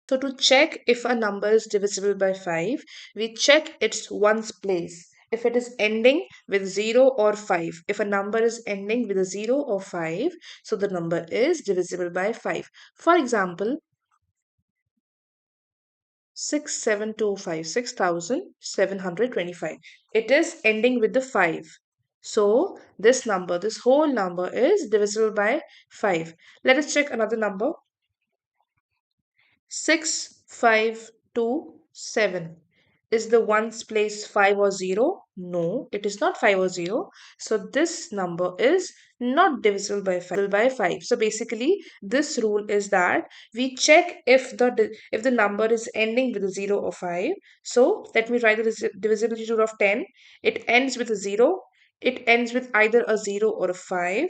So to check if a number is divisible by 5, we check its ones place. If it is ending with 0 or 5, if a number is ending with a 0 or 5, so the number is divisible by 5. For example, 6725, 6725. It is ending with the 5. So this number, this whole number is divisible by 5. Let us check another number. 6527. Is the ones place 5 or 0? No, it is not 5 or 0. So this number is not divisible by 5. So basically this rule is that we check if the number is ending with a 0 or 5. So let me write the divisibility rule of 10. It ends with a 0. It ends with either a 0 or a 5.